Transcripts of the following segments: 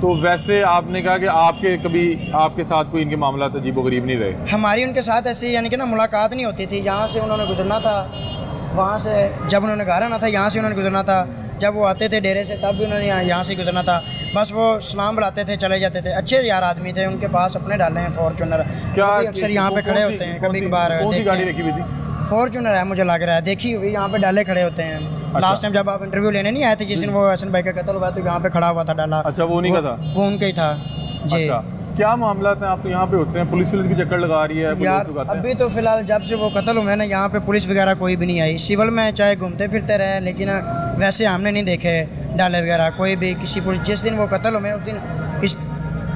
तो वैसे आपने कहा कि आपके कभी आपके साथ कोई इनके मामला अजीबोगरीब नहीं रहे? हमारी उनके साथ ऐसी यानी कि ना मुलाकात नहीं होती थी। यहाँ से उन्होंने गुजरना था, वहाँ से जब उन्होंने घर आना था यहाँ से उन्होंने गुजरना था, जब वो आते थे डेरे से तब भी उन्होंने यहाँ से गुजरना था। बस वो सलाम बुलाते थे, चले जाते थे। अच्छे यार आदमी थे, उनके पास अपने डाले हैं फॉर्चूनर, क्या अक्सर यहाँ पे खड़े होते हैं। कभी कभार गाड़ी देखी हुई थी? फॉर्चूनर है मुझे लग रहा है, देखी हुई, यहाँ पे डाले खड़े होते हैं। अच्छा। लास्ट टाइम जब आप इंटरव्यू लेने नहीं आए थे, जिस दिन वो हसन भाई का कत्ल हुआ तो यहाँ पे खड़ा हुआ था डाला। अच्छा, वो उन्हीं का था? वो उनका ही था जी। अच्छा, क्या मामला है? आप तो यहाँ पे होते हैं, पुलिस भी चक्कर लगा रही है यार? अभी तो फिलहाल जब से वो कत्ल हुए ना, यहाँ पे पुलिस वगैरह कोई भी नहीं आई। सिविल में चाहे घूमते फिरते रहे, लेकिन वैसे हमने नहीं देखे डाले वगैरह कोई भी किसी पुलिस। जिस दिन वो कत्ल हुए उस दिन इस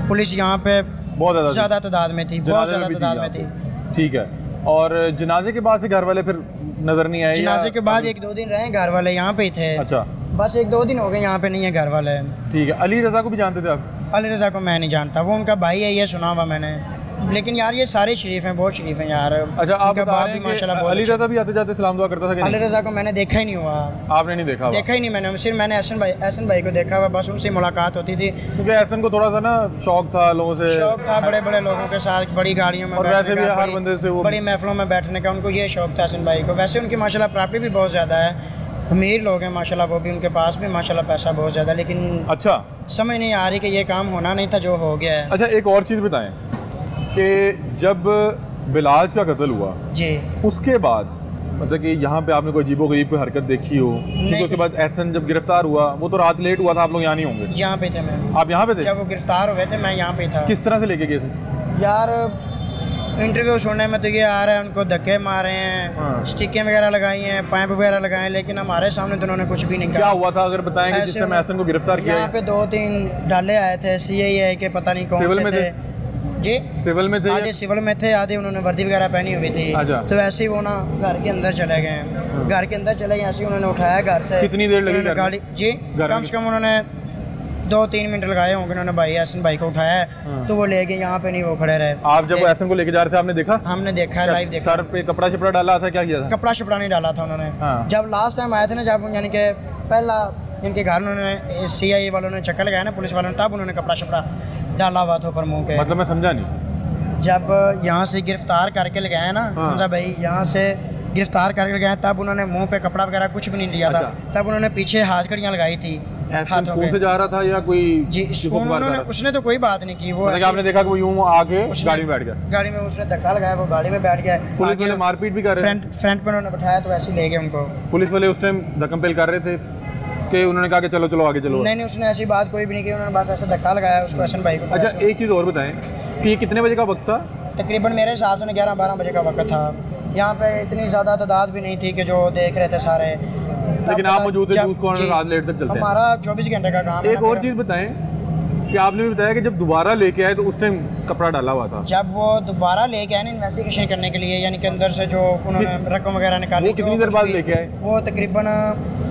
पुलिस यहाँ पे बहुत ज़्यादा तादाद में थी, बहुत ज़्यादा तादाद में थी। ठीक है। और जनाजे के बाद से घर वाले फिर नजर नहीं आए? जनाजे के बाद 1-2 दिन रहे घर वाले यहाँ पे ही थे। अच्छा, बस 1-2 दिन हो गए यहाँ पे नहीं है घर वाले। ठीक है। अली रज़ा को भी जानते थे आप? अली रज़ा को मैं नहीं जानता, वो उनका भाई है, ये सुना हुआ मैंने। लेकिन यार ये सारे शरीफ हैं, बहुत शरीफ हैं यार। अच्छा, आप बता रहे हैं कि अली रज़ा भी आते जाते सलाम दुआ करता था कि नहीं? अली रज़ा को मैंने देखा ही नहीं हुआ। आपने नहीं देखा? देखा ही नहीं मैंने, सिर्फ मैंने एहसन भाई को देखा हुआ, बस उनसे मुलाकात होती थी। क्योंकि एहसन को थोड़ा सा ना शौक था लोगों से, शौक था बड़े बड़े लोगों के साथ, बड़ी गाड़ियों में, और वैसे भी हर बंदे से वो बड़ी महफिलों में बैठने का उनको ये शौक था एहसन भाई को। वैसे उनकी माशाल्लाह प्रॉपर्टी भी बहुत ज़्यादा है, अमीर लोग हैं माशाल्लाह, वो भी उनके पास भी माशाल्लाह पैसा बहुत ज़्यादा। लेकिन अच्छा, समझ नहीं आ रही कि ये काम होना नहीं था जो हो गया है। अच्छा, एक और चीज़ बताएं कि जब बिलाज का कत्ल हुआ जी, उसके बाद मतलब कि यहाँ पे आपने कोई अजीबोगरीब कोई हरकत देखी हो? क्योंकि उसके बाद एहसन जब गिरफ्तार हुआ, वो तो रात लेट हुआ था, आप लोग यहाँ नहीं होंगे? यहाँ पे थे मैं। आप यहाँ पे थे जब वो गिरफ्तार हुए थे? मैं यहाँ पे था। किस तरह से लेके गए थे? यार इंटरव्यू सुनने में तो ये आ रहा है उनको धक्के मारे हैं, स्टिकें वगैरह लगाई हैं, पाइप वगैरह लगाए हैं, लेकिन हमारे सामने तो उन्होंने कुछ भी नहीं कहा। क्या हुआ था अगर बताएंगे जिस समय एहसन को गिरफ्तार किया? यहाँ पे 2-3 डाले आए थे CIA के, पता नहीं कौन से थे जी। सिविल में थे? आधे सिविल में थे, आधे उन्होंने वर्दी वगैरह पहनी हुई थी। तो ऐसे ही वो ना घर के अंदर चले गए, घर के अंदर चले गए। ऐसे ही उन्होंने उठाया घर से। कितनी देर लगी गाड़ी जी? कम से कम उन्होंने 2-3 मिनट लगाए होंगे। उन्होंने भाई एहसन भाई को उठाया तो वो ले गए, यहाँ पे नहीं वो खड़े रहे। आप जब एहसन को लेके जा रहे थे आपने देखा? हमने देखा है, लाइव देखा। सर पे कपड़ा शपड़ा डाला था? क्या किया था? कपड़ा शपड़ा नहीं डाला था उन्होंने। जब लास्ट टाइम आए थे ना, जब यानी कि पहला इनके घर उन्होंने CIA वालों ने चक्कर लगाया ना, पुलिस वालों ने, तब उन्होंने कपड़ा शपड़ा डाला हुआ था ऊपर मुँह के। मतलब मैं समझा नहीं। जब यहाँ से गिरफ्तार करके ले गए ना हमजा भाई, यहाँ से गिरफ्तार करके गए, तब उन्होंने मुंह पे कपड़ा वगैरह कुछ भी नहीं लिया था। तब उन्होंने पीछे हाथ कड़ियाँ लगाई थी हाथों से जा रहा था या कोई जी? उन्होंने उसने तो कोई बात नहीं की। वो आपने देखा कि वो यूं आके गाड़ी में बैठ गया? गाड़ी में उसने धक्का लगाया, वो गाड़ी में बैठ गया। पुलिस वाले मारपीट भी कर रहे थे? फ्रंट पे उन्होंने बैठाया तो ऐसे ले गए उनको। पुलिस वाले उस टाइम धक्कम पेल कर रहे थे कि उन्होंने कहा कि चलो चलो आगे चलो? नहीं, उसने ऐसी बात कोई भी नहीं की, उन्होंने बस ऐसा धक्का लगाया उसको, एहसन भाई को। अच्छा, एक चीज़ और बताएं कि ये कितने बजे का वक्त था? तकरीबन मेरे हिसाब से 11-12 बजे का वक्त था। यहाँ पे इतनी ज़्यादा तादाद भी नहीं थी कि जो देख रहे थे सारे। लेकिन आप मौजूद थे, रात लेट तक चलते हैं। हमारा 24 घंटे का काम है। एक और चीज़ बताएं कि आपने भी बताया कि जब दोबारा लेके आए तो उस टाइम कपड़ा डाला हुआ था। जब वो दोबारा लेके आए ना इन्वेस्टिगेशन करने के लिए, यानी कि अंदर से जो उन्होंने रकम वगैरह निकाली, कितनी देर बाद लेके आए? वो तकरीबन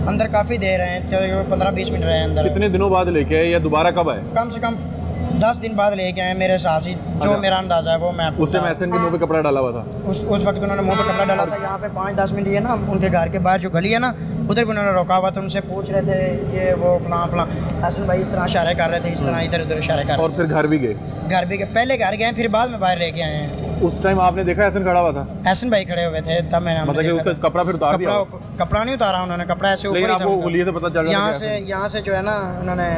अंदर काफ़ी देर रहे, 15-20 मिनट रहे अंदर। कितने दिनों बाद लेके आए या दोबारा कब आए? कम से कम 10 दिन बाद लेके आए मेरे हिसाब से, जो मेरा अंदाजा है वो मैं आपको। उस टाइम एहसन के मुंह पे कपड़ा डाला हुआ था? उस वक्त उन्होंने मुंह पे कपड़ा डाला था। यहाँ पे 5-10 मिनट ये ना उनके घर के बाहर जो गली है ना, उधर भी उन्होंने रोका हुआ था। उनसे पूछ रहे थे ये वो फलां एहसन भाई इस तरह इशारे कर रहे थे, इस तरह इधर उधर इशारे कर रहे थे। और फिर घर भी गए? घर भी गए, पहले घर गए फिर बाद में बाहर लेके आए हैं। उस टाइम आपने देखा एहसन खड़ा हुआ था? एहसन भाई खड़े हुए थे तब मैंने मतलब कि उसका कपड़ा फिर उतार दिया? कपड़ा नहीं उतारा उन्होंने, कपड़ा ऐसे ऊपर ही था। यहाँ से जो है ना उन्होंने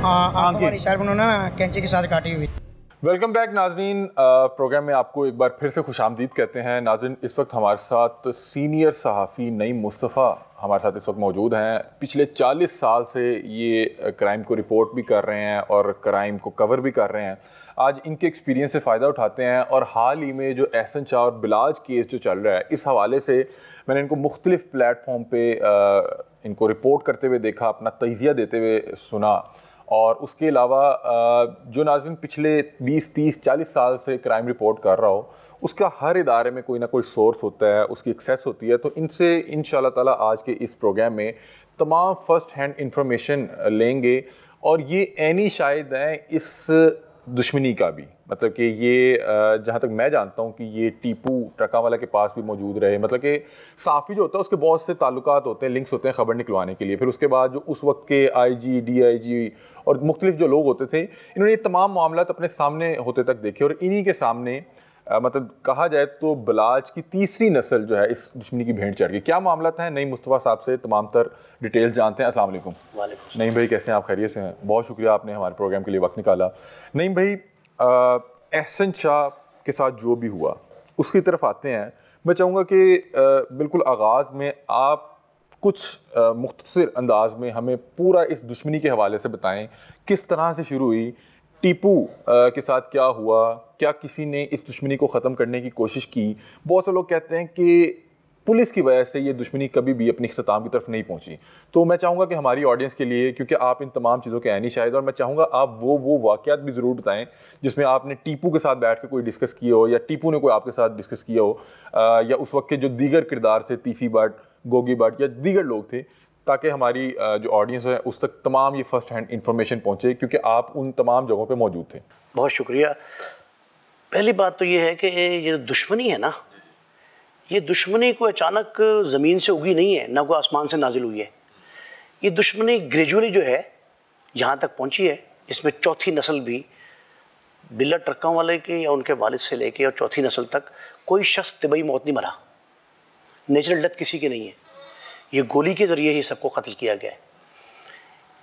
उन्होंने कैंची के साथ काटी हुई। वेलकम बैक नाज़रीन, प्रोग्राम में आपको एक बार फिर से खुशामदीद कहते हैं। नाज़रीन, इस वक्त हमारे साथ सीनियर सहाफ़ी नईम मुस्तफ़ा हमारे साथ इस वक्त मौजूद हैं। पिछले 40 साल से ये क्राइम को रिपोर्ट भी कर रहे हैं और क्राइम को कवर भी कर रहे हैं। आज इनके एक्सपीरियंस से फ़ायदा उठाते हैं और हाल ही में जो एहसन शाह और बिलाज केस जो चल रहा है, इस हवाले से मैंने इनको मुख्तलिफ़ प्लेटफॉर्म पे इनको रिपोर्ट करते हुए देखा, अपना तज़िया देते हुए सुना। और उसके अलावा जो नाज़रीन पिछले 20-30-40 साल से क्राइम रिपोर्ट कर रहा हो, उसका हर इदारे में कोई ना कोई सोर्स होता है, उसकी एक्सेस होती है। तो इनसे इंशाल्लाह ताला आज के इस प्रोग्राम में तमाम फ़र्स्ट हैंड इंफॉर्मेशन लेंगे। और ये एनी शायद हैं इस दुश्मनी का भी, मतलब कि ये जहाँ तक मैं जानता हूँ कि ये टीपू ट्रका वाला के पास भी मौजूद रहे, मतलब कि साफ़ी जो होता है उसके बहुत से ताल्लुकात होते हैं, लिंक्स होते हैं खबर निकलवाने के लिए। फिर उसके बाद जो उस वक्त के IG DIG और मुख्तलिफ जो लोग होते थे, इन्होंने ये तमाम मामला अपने सामने होते तक देखे और इन्हीं के सामने मतलब कहा जाए तो बलाज की तीसरी नस्ल जो है इस दुश्मनी की भेंट चढ़ गई। क्या मामला है, नईम मुस्तफ़ा साहब से तमाम तर डिटेल्स जानते हैं। अस्सलाम वालेकुम। नईम भाई कैसे हैं आप? खैरियत से हैं? बहुत शुक्रिया आपने हमारे प्रोग्राम के लिए वक्त निकाला। नईम भाई, एहसन शाह के साथ जो भी हुआ उसकी तरफ आते हैं। मैं चाहूँगा कि बिल्कुल आगाज़ में आप कुछ मुख्तसर अंदाज में हमें पूरा इस दुश्मनी के हवाले से बताएं, किस तरह से शुरू हुई, टीपू के साथ क्या हुआ, क्या किसी ने इस दुश्मनी को ख़त्म करने की कोशिश की? बहुत से लोग कहते हैं कि पुलिस की वजह से ये दुश्मनी कभी भी अपनी इख्तिताम की तरफ नहीं पहुंची। तो मैं चाहूँगा कि हमारी ऑडियंस के लिए, क्योंकि आप इन तमाम चीज़ों के ऐनी शायद, और मैं चाहूँगा आप वो वाक़यात भी ज़रूर बताएं जिसमें आपने टीपू के साथ बैठ के कोई डिस्कस किया हो या टीपू ने कोई आपके साथ डिस्कस किया हो, या उस वक्त के जो दीगर किरदार थे, तीफ़ी भट्ट, गोगी भट्ट या दीगर लोग थे, ताकि हमारी जो ऑडियंस है उस तक तमाम ये फर्स्ट हैंड इंफॉर्मेशन पहुँचे, क्योंकि आप उन तमाम जगहों पर मौजूद थे। बहुत शुक्रिया। पहली बात तो ये है कि ये दुश्मनी है ना, ये दुश्मनी कोई अचानक ज़मीन से उगी नहीं है, ना कोई आसमान से नाजिल हुई है। ये दुश्मनी ग्रेजुअली जो है यहाँ तक पहुँची है। इसमें चौथी नस्ल भी, बिल्ला ट्रक्का वाले के या उनके वालिद से लेके और चौथी नस्ल तक कोई शख्स तिबई मौत नहीं मरा। नेचुरल डेथ किसी की नहीं है, ये गोली के ज़रिए ही सबको कत्ल किया गया है।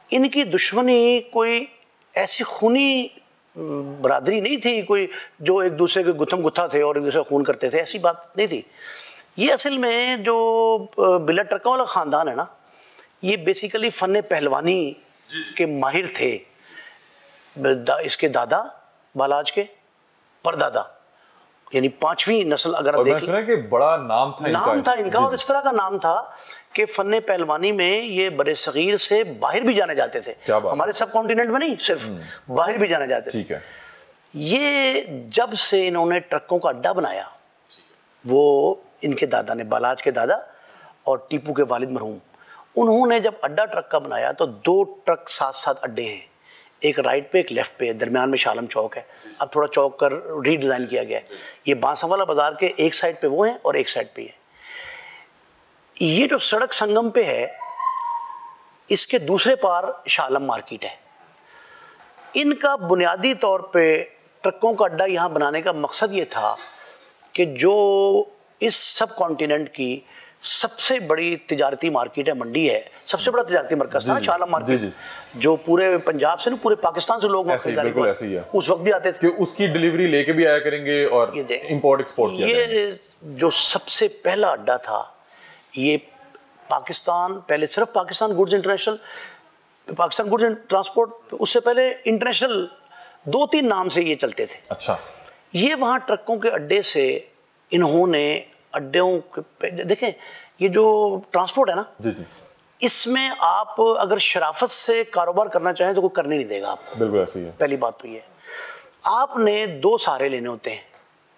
इनकी दुश्मनी कोई ऐसी खूनी बरादरी नहीं थी, कोई जो एक दूसरे के गुत्थम गुत्था थे और एक दूसरे का खून करते थे, ऐसी बात नहीं थी। ये असल में जो बिल्ला ट्रक्का वाला ख़ानदान है ना, ये बेसिकली फ़न पहलवानी के माहिर थे। इसके दादा बालाज के परदादा, यानी पांचवी नस्ल अगर आप देखें कि बड़ा नाम था इनका और इस तरह का नाम था कि फ़न पहलवानी में ये बड़े सगीर से बाहर भी जाने जाते थे। हमारे सब कॉन्टिनेंट में नहीं, सिर्फ बाहर भी जाने जाते थे। ठीक है। ये जब से इन्होंने ट्रकों का अड्डा बनाया, वो इनके दादा ने, बालाज के दादा और टीपू के वालिद मरहूम, उन्होंने जब अड्डा ट्रक का बनाया तो 2 ट्रक साथ साथ अड्डे हैं, एक राइट पे एक लेफ्ट पे, दरमियान में शालम चौक है। अब थोड़ा चौक कर रीडिज़ाइन किया गया है। ये बांसावाला बाज़ार के एक साइड पे वो हैं और एक साइड पे है। ये जो सड़क संगम पे है, इसके दूसरे पार शालम मार्केट है। इनका बुनियादी तौर पे ट्रकों का अड्डा यहाँ बनाने का मकसद ये था कि जो इस सब कॉन्टिनेंट की सबसे बड़ी तिजारती मार्केट है, मंडी है, सबसे बड़ा तिजारती मरकज़ था शालम मार्केट, जो पूरे पंजाब से, पूरे पाकिस्तान से लोग खरीदारी उस वक्त भी आते थे, कि उसकी डिलीवरी लेके भी आया करेंगे और इंपोर्ट एक्सपोर्ट किया जाएगा। ये जो सबसे पहला अड्डा था, ये पाकिस्तान, पहले सिर्फ Pakistan goods international, Pakistan goods and transport, उससे पहले इंटरनेशनल, 2-3 नाम से ये चलते थे। अच्छा। ये वहाँ ट्रकों के अड्डे से इन्होंने अड्डों के, देखें ये जो ट्रांसपोर्ट है ना, इसमें आप अगर शराफत से कारोबार करना चाहें तो कोई करने नहीं देगा आपको। बिल्कुल ऐसी है। पहली बात तो ये, आपने 2 सहारे लेने होते हैं,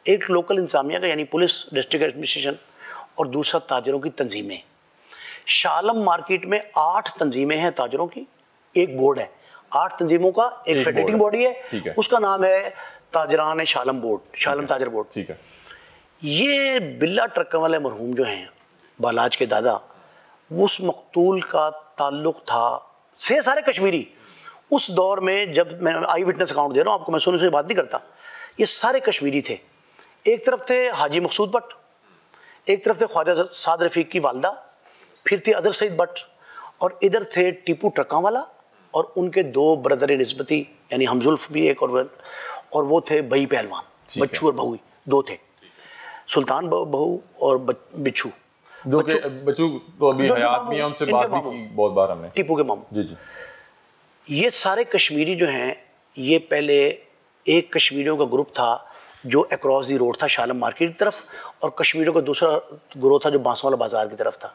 एक लोकल इंतजामिया का यानी पुलिस, डिस्ट्रिक्ट एडमिनिस्ट्रेशन, और दूसरा ताजरों की तंजीमें। शालम मार्केट में 8 तंजीमें हैं ताजरों की, एक बोर्ड है, 8 तंजीमों का एक फेडरेटिंग बॉडी है, उसका नाम है ताजरान शालम बोर्ड, शालम ताजर बोर्ड। ठीक है। ये बिल्ला ट्रक्का वाले मरहूम जो हैं, बालाज के दादा, उस मकतूल का ताल्लुक था से सारे कश्मीरी। उस दौर में, जब मैं आई विटनेस अकाउंट दे रहा हूँ आपको, मैं सुनने से बात नहीं करता, ये सारे कश्मीरी थे। एक तरफ थे हाजी मकसूद भट्ट, एक तरफ थे ख्वाजा साद रफ़ीक की वालदा, फिर थी अजहर सईद भट्ट, और इधर थे टीपू ट्रक्का वाला और उनके 2 ब्रदर निस्बती, यानी हमजुल्फ भी एक, और वो थे बही पहलवान, बच्चू और बहू, 2 थे, सुल्तान बहू और बिच्छू। जो कि बच्चू तो अभी हयात नहीं है, उनसे बात भी की बहुत बार हमने, टीपू के मामू। जी जी। ये सारे कश्मीरी जो हैं, ये पहले एक कश्मीरियों का ग्रुप था जो अक्रॉस दी रोड था शालम मार्केट की तरफ, और कश्मीरियों का दूसरा ग्रुप था जो बांसवाला बाजार की तरफ था।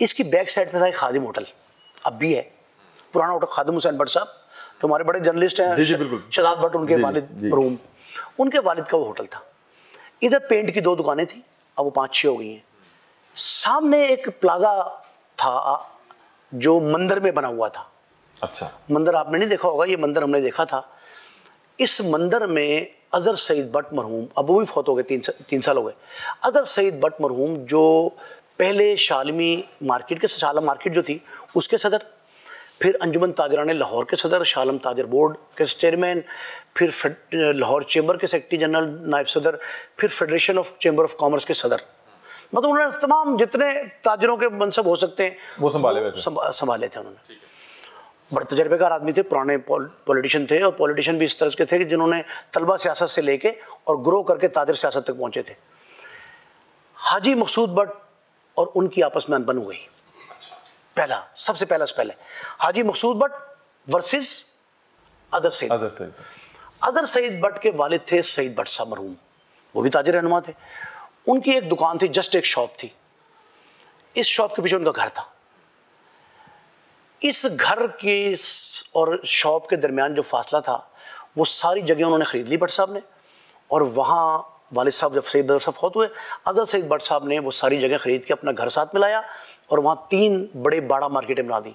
इसकी बैक साइड पे था एक खादिम होटल, अब भी है, पुराना होटल, खादिम हुसैन भट्ट साहब जो हमारे बड़े जर्नलिस्ट हैं, शहजाद भट्ट उनके वालिद मरहूम, उनके वालिद का वो होटल था। इधर पेंट की 2 दुकानें थी, अब वो 5-6 हो गई हैं। सामने एक प्लाजा था जो मंदिर में बना हुआ था। अच्छा। मंदिर आपने नहीं देखा होगा, ये मंदिर हमने देखा था। इस मंदिर में अज़हर सईद बट मरहूम, अब वो भी फौत हो गए, 3 साल हो गए। अज़हर सईद बट मरहूम जो पहले शालमी मार्केट के, शालम मार्केट जो थी उसके सदर, फिर अंजुमन ताजरान लाहौर के सदर, शालम ताजर बोर्ड के चेयरमैन, फिर लाहौर चैम्बर के सेक्रेटरी जनरल नायब सदर, फिर federation of chamber of commerce के सदर। मतलब उन्होंने तमाम जितने ताजरों के मनसब हो सकते हैं वो संभाले थे उन्होंने। बड़े तजर्बेकार आदमी थे, पुराने पॉलिटिशियन थे, और पॉलिटिशियन भी इस तरह के थे कि जिन्होंने तलबा सियासत से लेके और ग्रो करके ताजर सियासत तक पहुँचे थे। हाजी मकसूद बट और उनकी आपस में अनबन हो गई। पहला, सबसे पहला से पहले हाजी मकसूद बट वर्सेस अज़हर सईद। अज़हर सईद बट के वालिद थे सईद बट साहब मरहूम, वो भी ताजिर रहनुमा थे। उनकी एक दुकान थी, जस्ट एक शॉप थी। इस शॉप के पीछे उनका घर था। इस घर के और शॉप के दरमियान जो फासला था वो सारी जगह उन्होंने ख़रीद ली भट्ट साहब ने, और वहाँ वालिद साहब जब सईद बट साहब फौत हुए, अज़हर सईद बट साहब ने वो सारी जगह ख़रीद के अपना घर साथ मिलाया और वहाँ 3 बड़े बाड़ा मार्केटें बना दी,